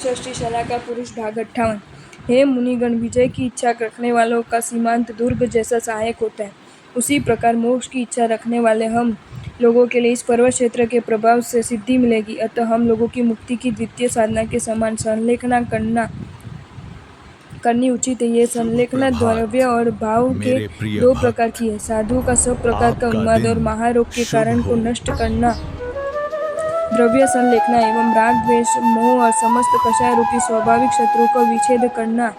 षष्ठी शला का पुरुष भाग 58। हे मुनिगण, विजय की इच्छा रखने वालों का सीमांत दुर्ग जैसा सहायक होता है, उसी प्रकार मोक्ष की इच्छा रखने वाले हम लोगों के लिए इस पर्वत क्षेत्र के प्रभाव से सिद्धि मिलेगी। अतः हम लोगों की मुक्ति की द्वितीय साधना के समान संलेखना करनी उचित है। ये संलेखना द्रव्य और भाव के मेरे प्रिय दो प्रकार भक्त, की है। साधु का सब प्रकार का आपका उन्माद और दिन महारोग के शुभ कारण को हो। नष्ट करना द्रव्य संलेखना एवं राग द्वेष मोह और समस्त कषाय रूपी स्वाभाविक शत्रु को विच्छेद करना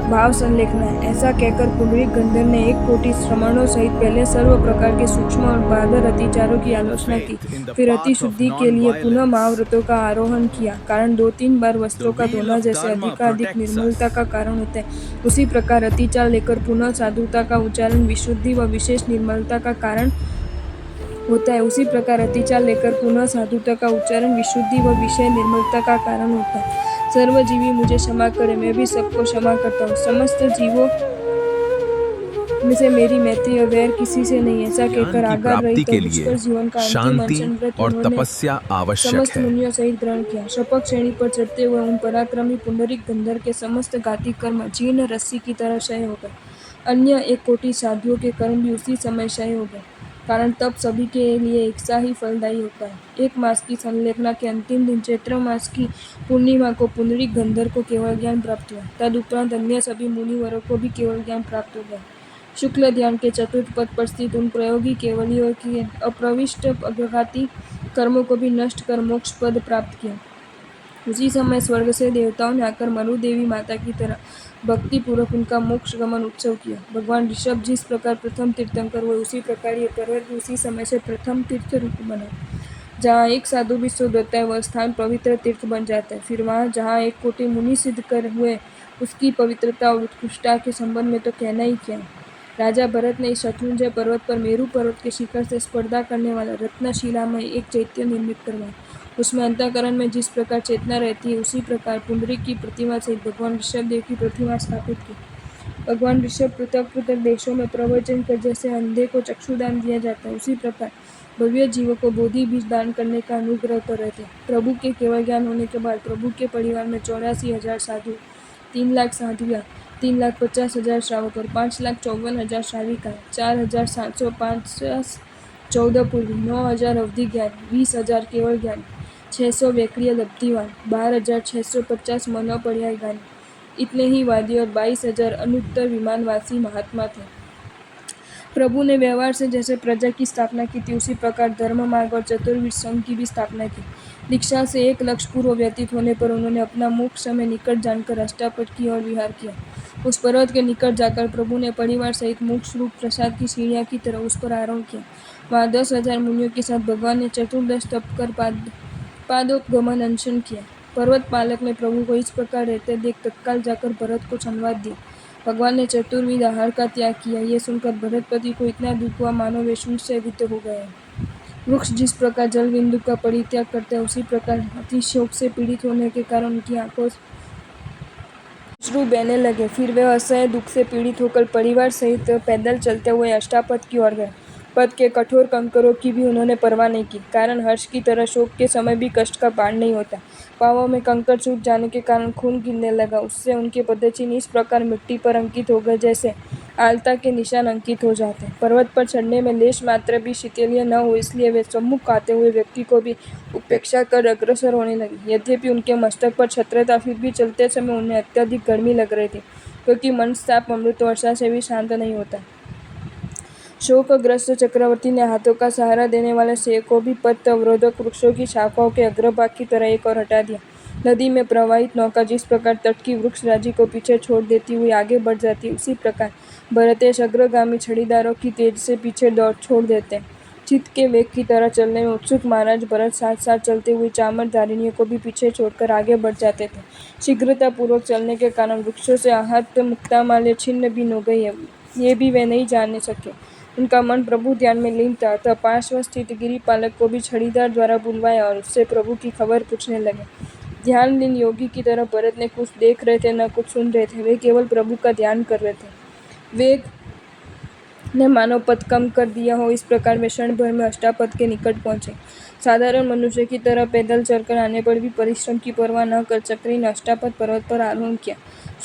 भाव संलेखना है। ऐसा कहकर पुंडरीक गंधर्व ने 1,000,000 श्रमणों सहित पहले सर्व प्रकार के सूक्ष्म और बादर अतिचारों की आलोचना की, फिर अति शुद्धि के लिए पुनः महाव्रतों का आरोहण किया। कारण 2-3 बार वस्त्रों का धोना जैसे अधिकाधिक निर्मलता का कारण होता है, उसी प्रकार अतिचार लेकर पुनः साधुता का उच्चारण विशुद्धि व विशेष निर्मलता का कारण होता है। उसी प्रकार अतिचार लेकर पुनः साधुता का उच्चारण विशुद्धि व विषय निर्मलता का कारण होता है। सर्वजीवी मुझे क्षमा करे, मैं भी सबको क्षमा करता हूँ। समस्त जीवों में से मेरी मैत्री और वैर किसी से नहीं। ऐसा ज्ञान कहकर की आगार प्राप्ति रहित के और लिए दुष्कर जीवन का अंतिम शांति अनशन व्रत और उन्होंने तपस्या आवश्यक समस्त है। मुनियों सहित ग्रहण किया। शपथ श्रेणी पर चढ़ते हुए उन पराक्रमी पुंडरीक गंधर्व के समस्त घाती कर्म जीर्ण रस्सी की तरह क्षय हो गए। अन्य 1,000,000 साधुओं के कर्म भी उसी समय क्षय हो गए। कारण तप सभी के लिए एक सा ही फलदायी होता है। 1 मास की संलेखना के अंतिम दिन चैत्र मास की पूर्णिमा को पुंडरीक गंधर्व को केवल ज्ञान प्राप्त हुआ। तदुपरांत अन्य सभी मुनिवरों को भी केवल ज्ञान प्राप्त हो गया। शुक्ल ध्यान के चतुर्थ पद पर स्थित उन प्रयोगी केवलियों के अप्रविष्ट अघाती कर्मों को भी नष्ट कर मोक्ष पद प्राप्त किया। उसी समय स्वर्ग से देवताओं ने आकर मरु देवी माता की तरह भक्ति पूर्वक उनका मोक्ष गमन उत्सव किया। भगवान ऋषभ जिस प्रकार प्रथम तीर्थंकर हुए, उसी प्रकार ये पर्वत भी उसी समय से प्रथम तीर्थ रूप बना। जहाँ एक साधु भी शुद्ध होता है, वह स्थान पवित्र तीर्थ बन जाता है। फिर वहाँ जहाँ 1,000,000 मुनि सिद्ध कर हुए, उसकी पवित्रता और उत्कृष्टता के संबंध में तो कहना ही क्या है। राजा भरत ने इस शत्रुंजय पर्वत पर मेरु पर्वत के शिखर से स्पर्धा करने वाला रत्नशिला में एक चैत्य निर्मित करवाया। उसमें अंतःकरण में जिस प्रकार चेतना रहती है, उसी प्रकार पुंडरीक की प्रतिमा सहित भगवान ऋषभ देव की प्रतिमा स्थापित की। भगवान ऋषभ पृथक पृथक देशों में प्रवचन कर जैसे अंधे को चक्षुदान दिया जाता है, उसी प्रकार भव्य जीवों को बोधि बीज दान करने का अनुग्रह कर रहे थे। प्रभु के केवल ज्ञान होने के बाद प्रभु के परिवार में 84,000 साधु, 3,00,000 साधुआ, 3,50,000 श्रावक और 5,54,000 श्राविकाएं, 4,750 14 पूर्वी, 9,000 अवधि ज्ञान, 20,000 केवल ज्ञान, 600 वैक्रिय लब्धिवान, 12,650 मनोपर्याय ज्ञान, इतने ही वादी और 22,000 अनुत्तर विमानवासी महात्मा थे। प्रभु ने व्यवहार से जैसे प्रजा की स्थापना की थी, उसी प्रकार धर्म मार्ग और चतुर्विध संघ की भी स्थापना की। दीक्षा से 1 लक्ष पूर्व व्यतीत होने पर उन्होंने अपना मोक्ष समय निकट जानकर अष्टापद की ओर विहार किया। उस पर्वत के निकट जाकर प्रभु ने परिवार सहित मोक्ष रूप प्रसाद की सीढ़ियाँ की तरह उस पर आरोहण किया। वहाँ 10,000 मुनियों के साथ भगवान ने चतुर्दश तप कर पादोपगमन अनशन किया। पर्वत पालक ने प्रभु को इस प्रकार रहते देख तत्काल जाकर भरत को संवाद दिया। भगवान ने चतुर्विध आहार का त्याग किया। ये सुनकर भरतपति को इतना दुख हुआ मानो वे शूल से विद्ध हो गए। वृक्ष जिस प्रकार जल बिंदु का परित्याग करते हैं, उसी प्रकार अति शोक से पीड़ित होने के कारण उनकी आंखों अश्रु बहने लगे। फिर वे असह्य दुख से पीड़ित होकर परिवार सहित पैदल चलते हुए अष्टापद की ओर गए। पद के कठोर कंकरों की भी उन्होंने परवाह नहीं की। कारण हर्ष की तरह शोक के समय भी कष्ट का पार नहीं होता। पांवों में कंकर छूट जाने के कारण खून गिरने लगा। उससे उनके पदचिन्ह इस प्रकार मिट्टी पर अंकित हो गए जैसे आलता के निशान अंकित हो जाते। पर्वत पर चढ़ने में लेश मात्र भी शिथिल्य न हो, इसलिए वे सम्मुख आते हुए व्यक्ति को भी उपेक्षा कर अग्रसर होने लगे। यद्यपि उनके मस्तक पर छत्र था, फिर भी चलते समय उन्हें अत्यधिक गर्मी लग रही थी, क्योंकि मनस्ताप अमृत वर्षा से भी शांत नहीं होता। शोकग्रस्त चक्रवर्ती ने हाथों का सहारा देने वाले सैकड़ों भी पथ अवरोधक वृक्षों की शाखाओं के अग्रभाग की तरह एक और हटा दिया। नदी में प्रवाहित नौका जिस प्रकार तट की वृक्ष राजी को पीछे छोड़ देती हुई आगे बढ़ जाती है, उसी प्रकार भरतेश अग्रगामी छड़ीदारों की तेज से पीछे दौड़ छोड़ देते। चित्त के वेग की तरह चलने में उत्सुक महाराज भरत साथ साथ चलते हुए चामर धारिणियों को भी पीछे छोड़कर आगे बढ़ जाते थे। शीघ्रतापूर्वक चलने के कारण वृक्षों से आहत मुक्तामाल्य छिन्न भिन्न हो गई है, ये भी वे नहीं जान सके। उनका मन प्रभु ध्यान में लीन था, अतः पार्श्व स्थित गिरिपालक को भी छड़ीदार द्वारा बुलवाया और उससे प्रभु की खबर पूछने लगे। ध्यान लीन योगी की तरह भरत ने कुछ देख रहे थे न कुछ सुन रहे थे, वे केवल प्रभु का ध्यान कर रहे थे। वेग ने मानव पथ कम कर दिया हो, इस प्रकार वे क्षण भर में अष्टापद के निकट पहुंचे। साधारण मनुष्य की तरह पैदल चलकर आने पर भी परिश्रम की परवाह न कर चक्री ने अष्टापद पर्वत पर आरोहण किया।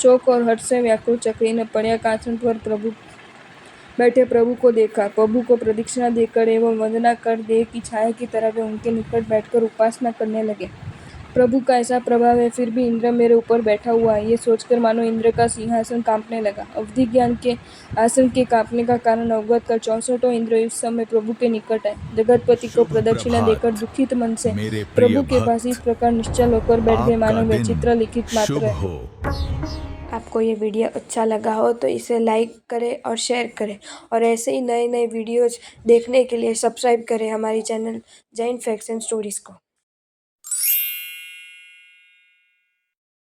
शोक और हर्ष से व्याकुल चक्री ने पड़िया आसन पर बैठे प्रभु को देखा। प्रभु को प्रदक्षिणा देकर एवं वंदना कर देह की छाया की तरह वे उनके निकट बैठकर उपासना करने लगे। प्रभु का ऐसा प्रभाव है, फिर भी इंद्र मेरे ऊपर बैठा हुआ है, ये सोचकर मानो इंद्र का सिंहासन कांपने लगा। अवधि ज्ञान के आसन के कांपने का कारण अवगत कर 64 इंद्र उस समय प्रभु के निकट आए। जगतपति को शुभ प्रदक्षिणा देकर प्रभात दुखित मन से मेरे प्रिय प्रभु के पास इस भक्त, प्रकार निश्चल होकर बैठ गए आपका मानो वे दिन चित्र लिखित मात्र शुभ है। हो। आपको ये वीडियो अच्छा लगा हो तो इसे लाइक करें और शेयर करें, और ऐसे ही नए नए वीडियोज़ देखने के लिए सब्सक्राइब करें हमारी channel Jain facts and stories को।